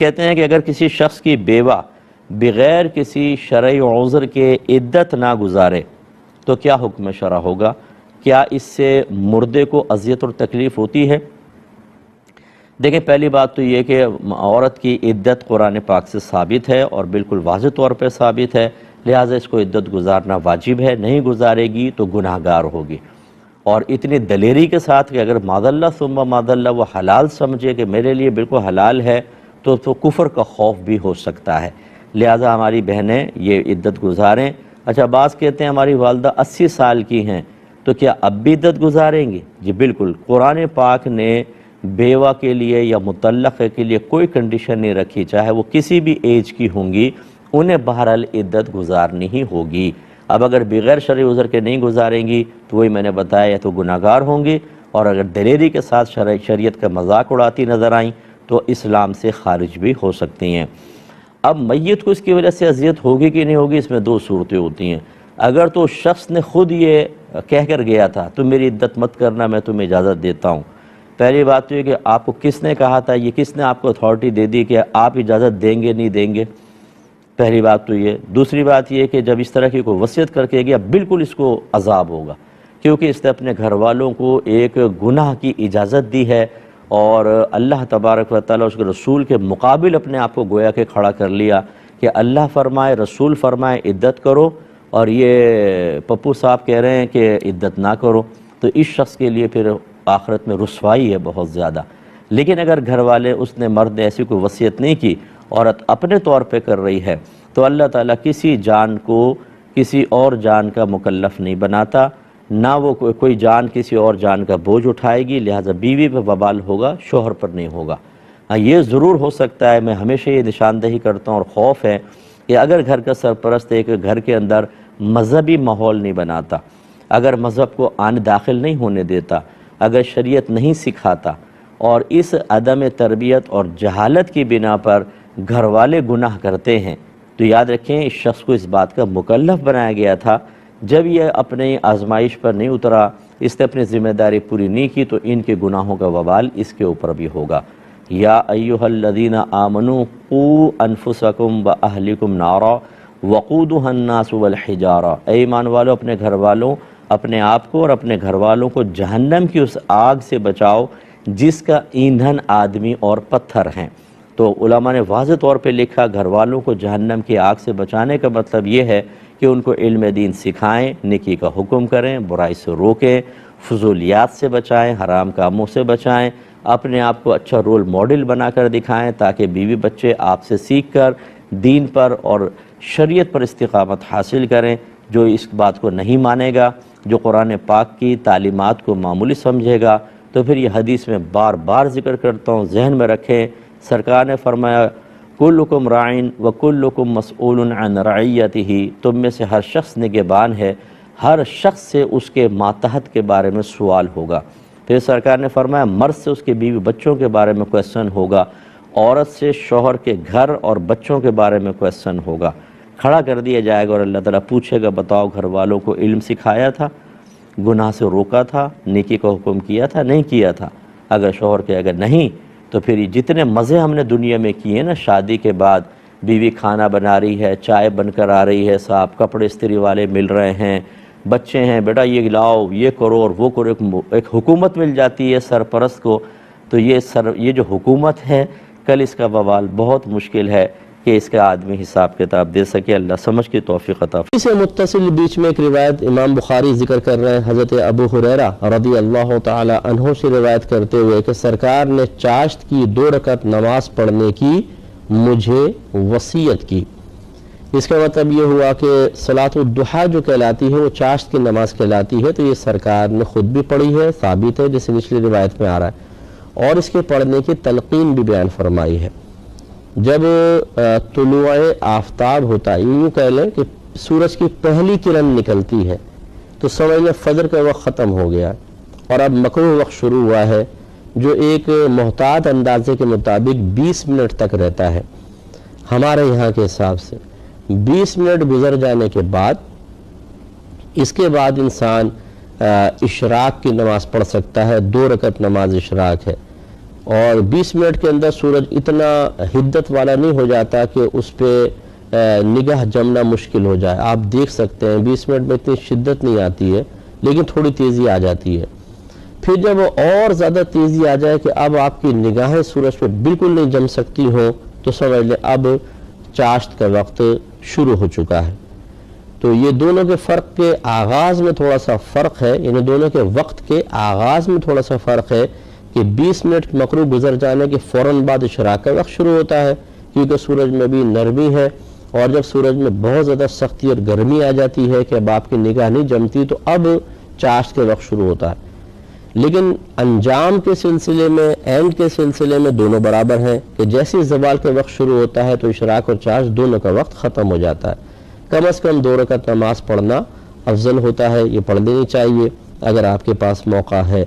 کہتے ہیں کہ اگر کسی شخص کی بیوہ بغیر کسی شرعی عذر کے عدت نہ گزارے تو کیا حکم شرع ہوگا؟ کیا اس سے مردے کو اذیت اور تکلیف ہوتی ہے؟ دیکھیں، پہلی بات تو یہ کہ عورت کی عدت قرآن پاک سے ثابت ہے اور بالکل واضح طور پہ ثابت ہے، لہٰذا اس کو عدت گزارنا واجب ہے، نہیں گزارے گی تو گناہ گار ہوگی۔ اور اتنی دلیری کے ساتھ کہ اگر معاذ اللہ ثم معاذ اللہ وہ حلال سمجھے کہ میرے لیے بالکل حلال ہے تو کفر کا خوف بھی ہو سکتا ہے، لہٰذا ہماری بہنیں یہ عدت گزاریں۔ اچھا، بعض کہتے ہیں ہماری والدہ 80 سال کی ہیں تو کیا اب بھی عدت گزاریں گی؟ جی بالکل، قرآن پاک نے بیوہ کے لیے یا مطلقہ کے لیے کوئی کنڈیشن نہیں رکھی، چاہے وہ کسی بھی ایج کی ہوں گی، انہیں بہرحال عدت گزارنی ہی ہوگی۔ اب اگر بغیر شرعی عذر کے نہیں گزاریں گی تو وہی میں نے بتایا، یا تو گناہ گار ہوں گی، اور اگر دلیری کے ساتھ شریعت کا مذاق اڑاتی نظر آئیں تو اسلام سے خارج بھی ہو سکتی ہیں۔ اب میت کو اس کی وجہ سے اذیت ہوگی کہ نہیں ہوگی، اس میں دو صورتیں ہوتی ہیں۔ اگر تو شخص نے خود یہ کہہ کر گیا تھا تو میری عدت مت کرنا، میں تمہیں اجازت دیتا ہوں، پہلی بات تو یہ کہ آپ کو کس نے کہا تھا، یہ کس نے آپ کو اتھارٹی دے دی کہ آپ اجازت دیں گے نہیں دیں گے؟ پہلی بات تو یہ۔ دوسری بات یہ کہ جب اس طرح کی کوئی وصیت کر کے گیا، بالکل اس کو عذاب ہوگا، کیونکہ اس نے اپنے گھر والوں کو ایک گناہ کی اجازت دی ہے اور اللہ تبارک و تعالیٰ اس کے رسول کے مقابل اپنے آپ کو گویا کہ کھڑا کر لیا کہ اللہ فرمائے، رسول فرمائے عدت کرو، اور یہ پپو صاحب کہہ رہے ہیں کہ عدت نہ کرو، تو اس شخص کے لیے پھر آخرت میں رسوائی ہے بہت زیادہ۔ لیکن اگر گھر والے، اس نے مرد ایسی کوئی وصیت نہیں کی، عورت اپنے طور پہ کر رہی ہے، تو اللہ تعالیٰ کسی جان کو کسی اور جان کا مکلف نہیں بناتا، نہ وہ کوئی جان کسی اور جان کا بوجھ اٹھائے گی، لہٰذا بیوی پہ وبال ہوگا، شوہر پر نہیں ہوگا۔ ہاں، یہ ضرور ہو سکتا ہے، میں ہمیشہ یہ نشاندہی کرتا ہوں اور خوف ہے کہ اگر گھر کا سرپرست ایک گھر کے اندر مذہبی ماحول نہیں بناتا، اگر مذہب کو داخل نہیں ہونے دیتا، اگر شریعت نہیں سکھاتا، اور اس عدم تربیت اور جہالت کی بنا پر گھر والے گناہ کرتے ہیں، تو یاد رکھیں اس شخص کو اس بات کا مکلف بنایا گیا تھا۔ جب یہ اپنی آزمائش پر نہیں اترا، اس نے اپنی ذمہ داری پوری نہیں کی، تو ان کے گناہوں کا وبال اس کے اوپر بھی ہوگا۔ یا ایھا الذین آمنوا قوا انفسکم واہلکم نارا وقودھا الناس والحجارہ، اے ایمان والو، اپنے گھر والوں، اپنے آپ کو اور اپنے گھر والوں کو جہنم کی اس آگ سے بچاؤ جس کا ایندھن آدمی اور پتھر ہیں۔ تو علماء نے واضح طور پہ لکھا، گھر والوں کو جہنم کی آگ سے بچانے کا مطلب یہ ہے کہ ان کو علم دین سکھائیں، نیکی کا حکم کریں، برائی سے روکیں، فضولیات سے بچائیں، حرام کاموں سے بچائیں، اپنے آپ کو اچھا رول ماڈل بنا کر دکھائیں تاکہ بیوی بچے آپ سے سیکھ کر دین پر اور شریعت پر استقامت حاصل کریں۔ جو اس بات کو نہیں مانے گا، جو قرآن پاک کی تعلیمات کو معمولی سمجھے گا، تو پھر یہ حدیث میں بار بار ذکر کرتا ہوں، ذہن میں رکھیں، سرکار نے فرمایا کلکم راعٍ وکلکم مسئول عن رعیتہ، تم میں سے ہر شخص نگہبان ہے، ہر شخص سے اس کے ماتحت کے بارے میں سوال ہوگا۔ پھر سرکار نے فرمایا مرد سے اس کے بیوی بچوں کے بارے میں کویسچن ہوگا، عورت سے شوہر کے گھر اور بچوں کے بارے میں کویسچن ہوگا، کھڑا کر دیا جائے گا اور اللہ تعالیٰ پوچھے گا بتاؤ گھر والوں کو علم سکھایا تھا، گناہ سے روکا تھا، نیکی کا حکم کیا تھا، نہیں کیا تھا؟ اگر شوہر کہے اگر نہیں، تو پھر یہ جتنے مزے ہم نے دنیا میں کیے نا، شادی کے بعد بیوی کھانا بنا رہی ہے، چائے بن کر آ رہی ہے، صاحب کپڑے استری والے مل رہے ہیں، بچے ہیں، بیٹا یہ لاؤ، یہ کرو اور وہ کرو، ایک حکومت مل جاتی ہے سرپرست کو، تو یہ جو حکومت ہے، کل اس کا وبال بہت مشکل ہے کہ اس کا آدمی حساب کتاب دے سکے۔ اللہ سمجھ کی توفیق عطا فرمائے۔ اس سے متصل بیچ میں ایک روایت امام بخاری ذکر کر رہے ہیں، حضرت ابو ہریرہ رضی اللہ تعالی عنہ سے روایت کرتے ہوئے کہ سرکار نے چاشت کی 2 رکعت نماز پڑھنے کی مجھے وصیت کی۔ اس کا مطلب یہ ہوا کہ صلاۃ الضحیٰ جو کہلاتی ہے وہ چاشت کی نماز کہلاتی ہے، تو یہ سرکار نے خود بھی پڑھی ہے، ثابت ہے جیسے نچلی روایت میں آ رہا ہے، اور اس کے پڑھنے کی تلقین بھی بیان فرمائی ہے۔ جب طلوع آفتاب ہوتا ہے، یوں کہہ لیں کہ سورج کی پہلی کرن نکلتی ہے، تو سمجھ لیں فجر کا وقت ختم ہو گیا اور اب مکروہ وقت شروع ہوا ہے، جو ایک محتاط اندازے کے مطابق 20 منٹ تک رہتا ہے ہمارے یہاں کے حساب سے۔ 20 منٹ گزر جانے کے بعد اس کے بعد انسان اشراق کی نماز پڑھ سکتا ہے، 2 رکعت نماز اشراق ہے، اور 20 منٹ کے اندر سورج اتنا حدت والا نہیں ہو جاتا کہ اس پہ نگاہ جمنا مشکل ہو جائے. آپ دیکھ سکتے ہیں 20 منٹ میں اتنی شدت نہیں آتی ہے لیکن تھوڑی تیزی آ جاتی ہے. پھر جب اور زیادہ تیزی آ جائے کہ اب آپ کی نگاہیں سورج پہ بالکل نہیں جم سکتی ہوں تو سمجھ لیں اب چاشت کا وقت شروع ہو چکا ہے. تو یہ دونوں کے فرق کے آغاز میں تھوڑا سا فرق ہے، یعنی دونوں کے وقت کے آغاز میں تھوڑا سا فرق ہے کہ 20 منٹ مغرب گزر جانے کے فوراً بعد اشراق کا وقت شروع ہوتا ہے کیونکہ سورج میں بھی نرمی ہے، اور جب سورج میں بہت زیادہ سختی اور گرمی آ جاتی ہے کہ اب آپ کی نگاہ نہیں جمتی تو اب چاشت کے وقت شروع ہوتا ہے. لیکن انجام کے سلسلے میں، اینڈ کے سلسلے میں دونوں برابر ہیں کہ جیسے زوال کا وقت شروع ہوتا ہے تو اشراق اور چاشت دونوں کا وقت ختم ہو جاتا ہے. کم از کم 2 رکعت نماز پڑھنا افضل ہوتا ہے، یہ پڑھ لینی چاہیے اگر آپ کے پاس موقع ہے.